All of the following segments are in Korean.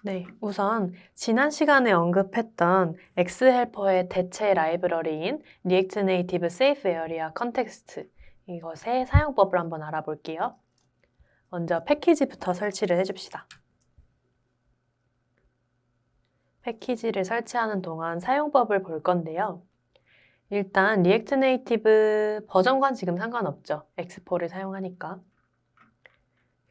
네, 우선 지난 시간에 언급했던 엑스헬퍼의 대체 라이브러리인 React Native Safe Area Context 이것의 사용법을 한번 알아볼게요. 먼저 패키지부터 설치를 해줍시다. 패키지를 설치하는 동안 사용법을 볼 건데요. 일단 React Native 버전과는 지금 상관없죠. 엑스포를 사용하니까.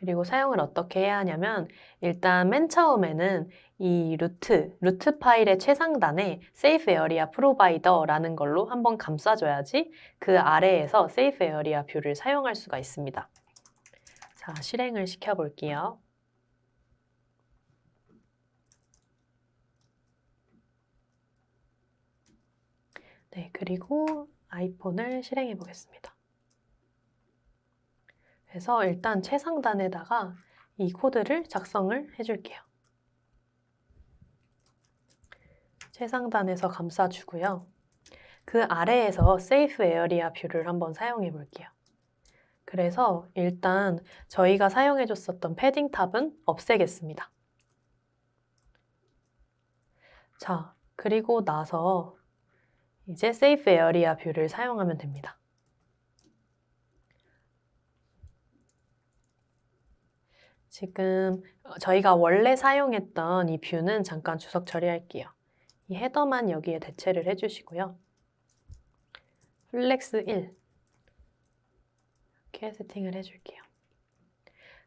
그리고 사용을 어떻게 해야 하냐면 일단 맨 처음에는 이 루트 파일의 최상단에 Safe Area Provider라는 걸로 한번 감싸줘야지 그 아래에서 Safe Area 뷰를 사용할 수가 있습니다. 자, 실행을 시켜볼게요. 네, 그리고 아이폰을 실행해 보겠습니다. 그래서 일단 최상단에다가 이 코드를 작성을 해줄게요. 최상단에서 감싸주고요. 그 아래에서 Safe Area 뷰를 한번 사용해 볼게요. 그래서 일단 저희가 사용해줬었던 패딩 탑은 없애겠습니다. 자, 그리고 나서 이제 Safe Area 뷰를 사용하면 됩니다. 지금 저희가 원래 사용했던 이 뷰는 잠깐 주석 처리할게요. 이 헤더만 여기에 대체를 해주시고요. 플렉스 1 이렇게 세팅을 해줄게요.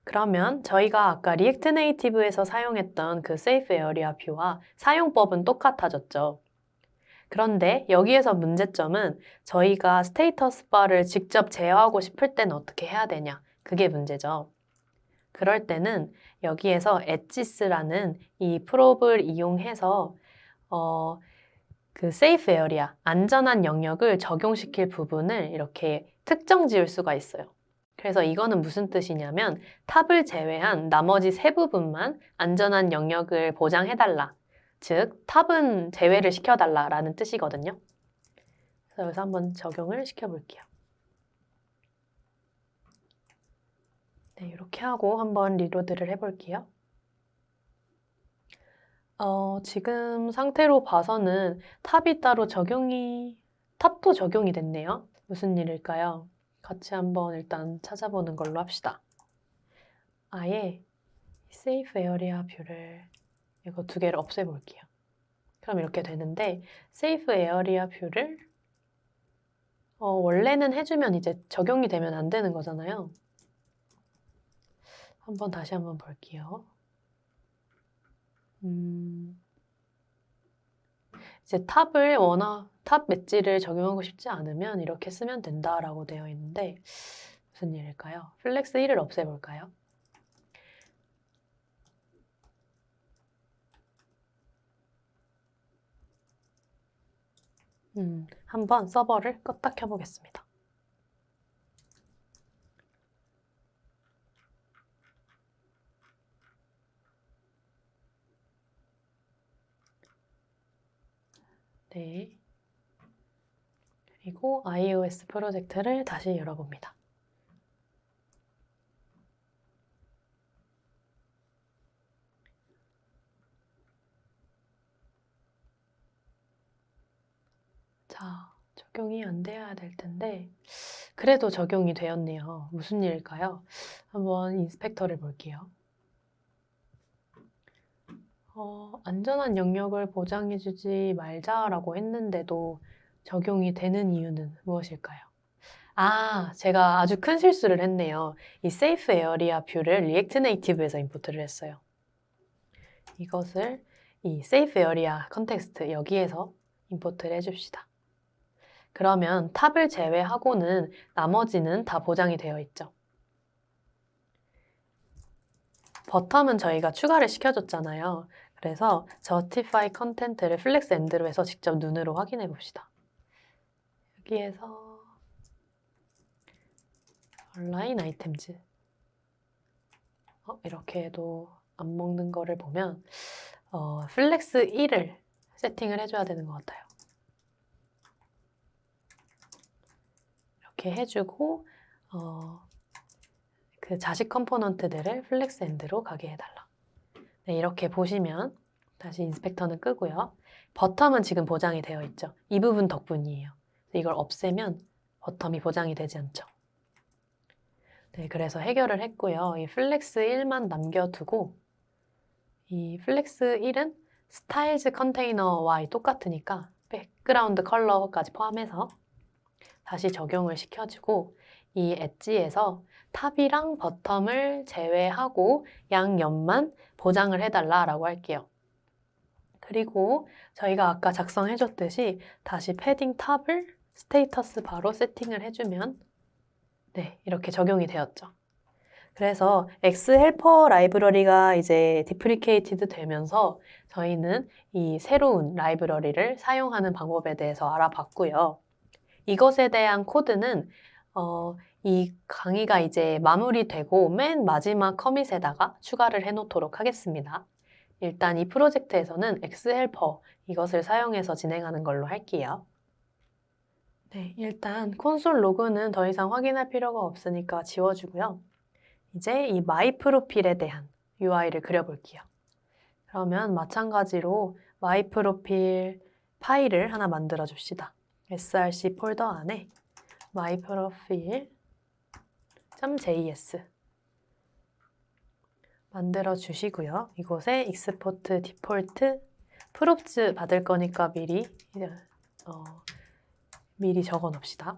그러면 저희가 아까 리액트 네이티브에서 사용했던 그 세이프 에어리아 뷰와 사용법은 똑같아졌죠. 그런데 여기에서 문제점은 저희가 스테이터스 바를 직접 제어하고 싶을 때는 어떻게 해야 되냐? 그게 문제죠. 그럴 때는 여기에서 엣지스라는 이 프롭을 이용해서 그 세이프 에어리아, 안전한 영역을 적용시킬 부분을 이렇게 특정 지을 수가 있어요. 그래서 이거는 무슨 뜻이냐면 탑을 제외한 나머지 세 부분만 안전한 영역을 보장해달라. 즉, 탑은 제외를 시켜달라라는 뜻이거든요. 그래서 여기서 한번 적용을 시켜볼게요. 네, 이렇게 하고 한번 리로드를 해볼게요. 지금 상태로 봐서는 탑도 적용이 됐네요. 무슨 일일까요? 같이 한번 일단 찾아보는 걸로 합시다. 아예 세이프 에어리아 뷰를 이거 두 개를 없애볼게요. 그럼 이렇게 되는데 세이프 에어리아 뷰를 원래는 해주면 이제 적용이 되면 안 되는 거잖아요. 다시 한번 볼게요. 이제 탑 맷지를 적용하고 싶지 않으면 이렇게 쓰면 된다라고 되어 있는데 무슨 일일까요? 플렉스 1을 없애볼까요? 한번 서버를 껐다 켜보겠습니다. 네. 그리고 iOS 프로젝트를 다시 열어봅니다. 자, 적용이 안 돼야 될 텐데 그래도 적용이 되었네요. 무슨 일일까요? 한번 인스펙터를 볼게요. 안전한 영역을 보장해주지 말자라고 했는데도 적용이 되는 이유는 무엇일까요? 아, 제가 아주 큰 실수를 했네요. 이 세이프 에어리아 뷰를 리액트 네이티브에서 임포트를 했어요. 이것을 이 세이프 에어리아 컨텍스트 여기에서 임포트를 해줍시다. 그러면 탑을 제외하고는 나머지는 다 보장이 되어 있죠. 버텀은 저희가 추가를 시켜줬잖아요. 그래서 Justify Content를 플렉스 엔드로 해서 직접 눈으로 확인해 봅시다. 여기에서 온라인 아이템즈 이렇게 해도 안 먹는 거를 보면 플렉스 1을 세팅을 해줘야 되는 것 같아요. 이렇게 해주고 그 자식 컴포넌트들을 플렉스 엔드로 가게 해달라. 네, 이렇게 보시면 다시 인스펙터는 끄고요. 버텀은 지금 보장이 되어 있죠. 이 부분 덕분이에요. 이걸 없애면 버텀이 보장이 되지 않죠. 네, 그래서 해결을 했고요. 이 플렉스 1만 남겨두고 이 플렉스 1은 스타일즈 컨테이너와 똑같으니까 백그라운드 컬러까지 포함해서 다시 적용을 시켜주고 이 엣지에서 탑이랑 버텀을 제외하고 양옆만 보장을 해달라라고 할게요. 그리고 저희가 아까 작성해줬듯이 다시 패딩 탑을 스테이터스 바로 세팅을 해주면 네, 이렇게 적용이 되었죠. 그래서 X 헬퍼 라이브러리가 이제 디프리케이티드 되면서 저희는 이 새로운 라이브러리를 사용하는 방법에 대해서 알아봤고요. 이것에 대한 코드는 이 강의가 이제 마무리되고 맨 마지막 커밋에다가 추가를 해놓도록 하겠습니다. 일단 이 프로젝트에서는 X헬퍼 이것을 사용해서 진행하는 걸로 할게요. 네, 일단 콘솔 로그는 더 이상 확인할 필요가 없으니까 지워주고요. 이제 이 마이 프로필에 대한 UI를 그려볼게요. 그러면 마찬가지로 마이 프로필 파일을 하나 만들어 줍시다. src 폴더 안에 my profile.js 만들어 주시고요. 이곳에 export default props 받을 거니까 미리 적어 놓읍시다.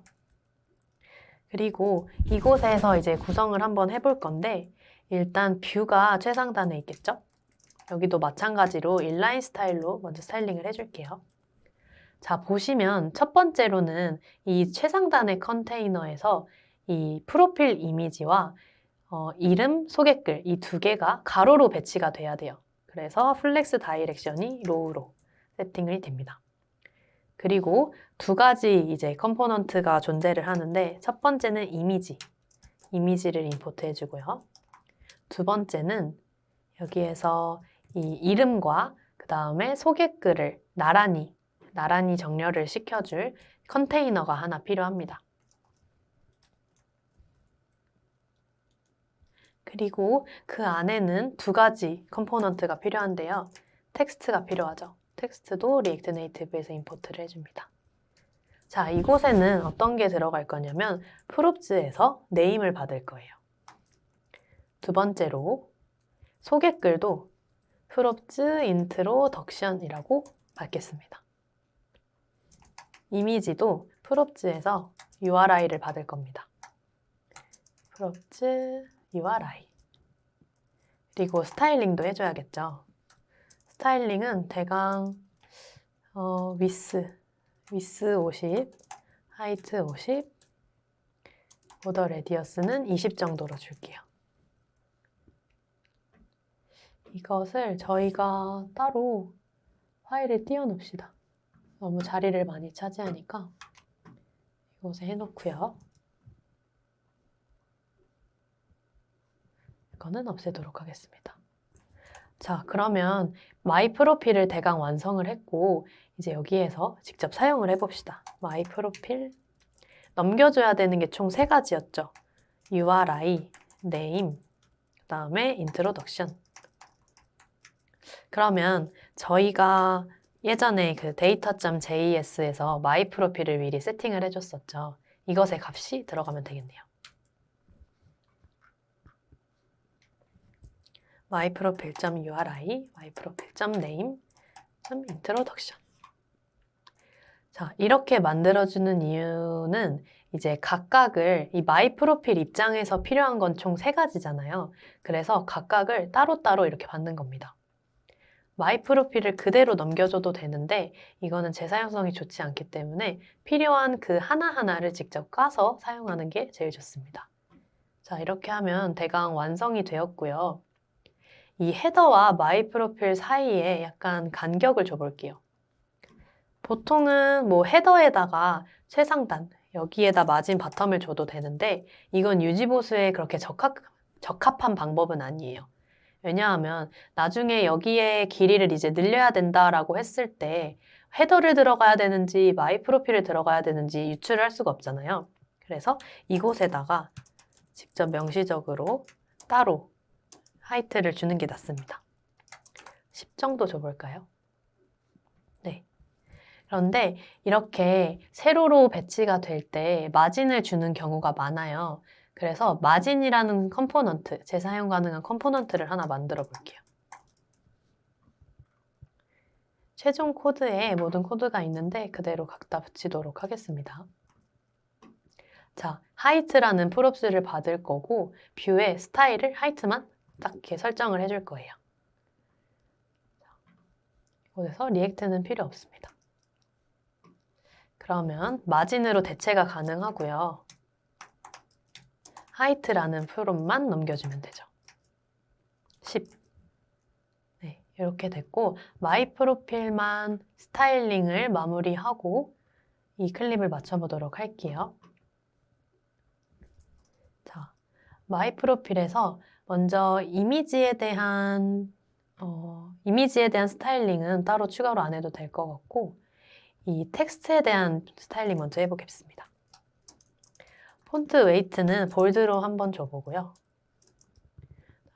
그리고 이곳에서 이제 구성을 한번 해볼 건데 일단 뷰가 최상단에 있겠죠? 여기도 마찬가지로 인라인 스타일로 먼저 스타일링을 해줄게요. 자, 보시면 첫 번째로는 이 최상단의 컨테이너에서 이 프로필 이미지와 이름, 소개글 이 두 개가 가로로 배치가 돼야 돼요. 그래서 플렉스 다이렉션이 로우로 세팅이 됩니다. 그리고 두 가지 이제 컴포넌트가 존재를 하는데 첫 번째는 이미지를 임포트 해주고요. 두 번째는 여기에서 이 이름과 그 다음에 소개글을 나란히 정렬을 시켜줄 컨테이너가 하나 필요합니다. 그리고 그 안에는 두 가지 컴포넌트가 필요한데요. 텍스트가 필요하죠. 텍스트도 리액트 네이티브에서 임포트를 해줍니다. 자, 이곳에는 어떤 게 들어갈 거냐면 프롭즈에서 네임을 받을 거예요. 두 번째로 소개글도 프롭즈 인트로덕션이라고 받겠습니다. 이미지도 프롭즈에서 URI를 받을 겁니다. 프롭즈 URI. 그리고 스타일링도 해줘야겠죠. 스타일링은 대강 위스 50, 하이트 50, 보더 레디어스는 20 정도로 줄게요. 이것을 저희가 따로 파일에 띄워놓읍시다. 너무 자리를 많이 차지하니까 이곳에 해놓고요. 이거는 없애도록 하겠습니다. 자, 그러면 마이 프로필을 대강 완성을 했고 이제 여기에서 직접 사용을 해봅시다. 마이 프로필 넘겨줘야 되는 게 총 3가지였죠. URI, name, 그 다음에 introduction. 그러면 저희가 예전에 그 data.js에서 마이 프로필을 미리 세팅을 해줬었죠. 이것의 값이 들어가면 되겠네요. myprofile.uri, myprofile.name.introduction. 자, 이렇게 만들어주는 이유는 이제 각각을 이 마이 프로필 입장에서 필요한 건 총 3가지잖아요. 그래서 각각을 따로따로 이렇게 받는 겁니다. 마이 프로필을 그대로 넘겨줘도 되는데 이거는 재사용성이 좋지 않기 때문에 필요한 그 하나하나를 직접 까서 사용하는 게 제일 좋습니다. 자, 이렇게 하면 대강 완성이 되었고요. 이 헤더와 마이 프로필 사이에 약간 간격을 줘볼게요. 보통은 뭐 헤더에다가 최상단, 여기에다 마진 바텀을 줘도 되는데 이건 유지보수에 그렇게 적합한 방법은 아니에요. 왜냐하면 나중에 여기에 길이를 이제 늘려야 된다라고 했을 때 헤더를 들어가야 되는지 마이 프로필을 들어가야 되는지 유출을 할 수가 없잖아요. 그래서 이곳에다가 직접 명시적으로 따로 하이트를 주는 게 낫습니다. 10 정도 줘볼까요? 네. 그런데 이렇게 세로로 배치가 될 때 마진을 주는 경우가 많아요. 그래서 마진이라는 컴포넌트, 재사용 가능한 컴포넌트를 하나 만들어 볼게요. 최종 코드에 모든 코드가 있는데 그대로 각자 붙이도록 하겠습니다. 자, 하이트라는 프롭스를 받을 거고 뷰의 스타일을 하이트만 딱 이렇게 설정을 해줄 거예요. 그래서 리액트는 필요 없습니다. 그러면 마진으로 대체가 가능하고요. 하이트라는 프롬만 넘겨주면 되죠. 10. 네, 이렇게 됐고 마이 프로필만 스타일링을 마무리하고 이 클립을 맞춰보도록 할게요. 자, 마이 프로필에서 먼저 이미지에 대한 스타일링은 따로 추가로 안 해도 될 것 같고 이 텍스트에 대한 스타일링 먼저 해보겠습니다. 폰트 웨이트는 볼드로 한번 줘보고요.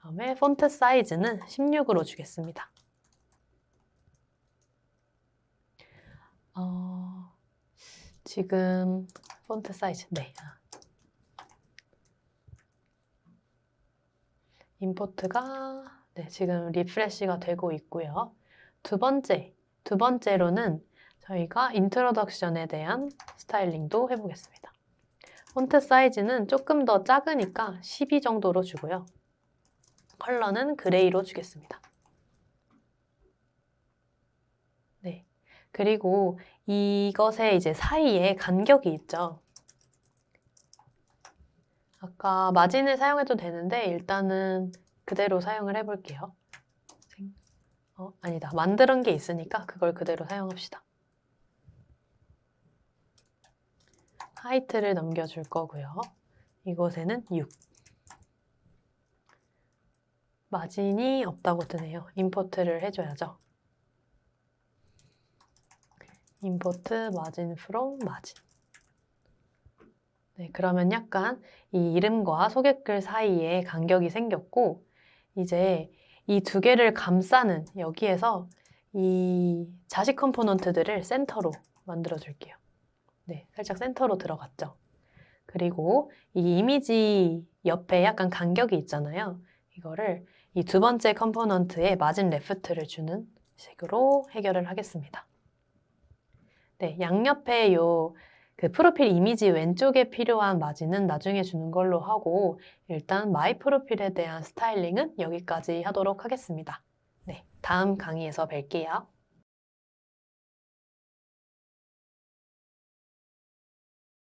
다음에 폰트 사이즈는 16으로 주겠습니다. 지금 폰트 사이즈, 네. 임포트가 네, 지금 리프레시가 되고 있고요. 두 번째로는 저희가 인트로덕션에 대한 스타일링도 해보겠습니다. 폰트 사이즈는 조금 더 작으니까 12 정도로 주고요. 컬러는 그레이로 주겠습니다. 네. 그리고 이것의 이제 사이에 간격이 있죠. 아까 마진을 사용해도 되는데 일단은 그대로 사용을 해볼게요. 아니다. 만드는 게 있으니까 그걸 그대로 사용합시다. 하이트를 넘겨줄 거고요. 이곳에는 6. 마진이 없다고 뜨네요. 임포트를 해줘야죠. 임포트 마진 from 마진. 네, 그러면 약간 이 이름과 소개글 사이에 간격이 생겼고 이제 이 두 개를 감싸는 여기에서 이 자식 컴포넌트들을 센터로 만들어 줄게요. 네, 살짝 센터로 들어갔죠. 그리고 이 이미지 옆에 약간 간격이 있잖아요. 이거를 이 두 번째 컴포넌트에 마진 레프트를 주는 식으로 해결을 하겠습니다. 네, 양옆에 그 프로필 이미지 왼쪽에 필요한 마진은 나중에 주는 걸로 하고 일단 마이 프로필에 대한 스타일링은 여기까지 하도록 하겠습니다. 네, 다음 강의에서 뵐게요.